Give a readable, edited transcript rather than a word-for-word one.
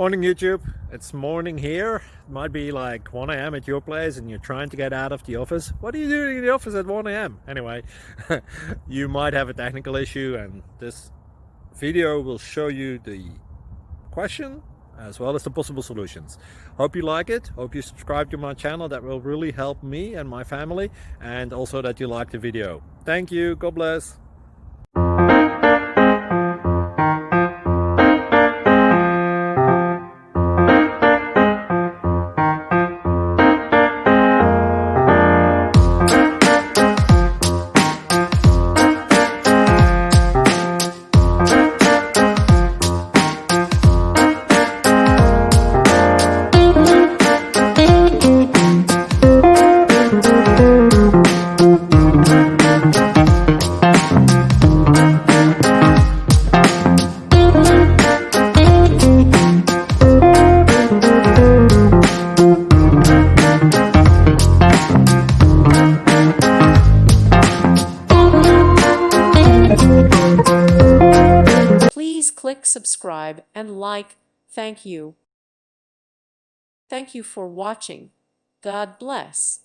Morning YouTube, it's morning here. It might be like 1 a.m. at your place and you're trying to get out of the office. What are you doing in the office at 1 a.m.? Anyway, you might have a technical issue and this video will show you the question as well as the possible solutions. Hope you like it, hope you subscribe to my channel. That will really help me and my family, and also that you like the video. Thank you, God bless. Please click subscribe and like. Thank you. Thank you for watching. God bless.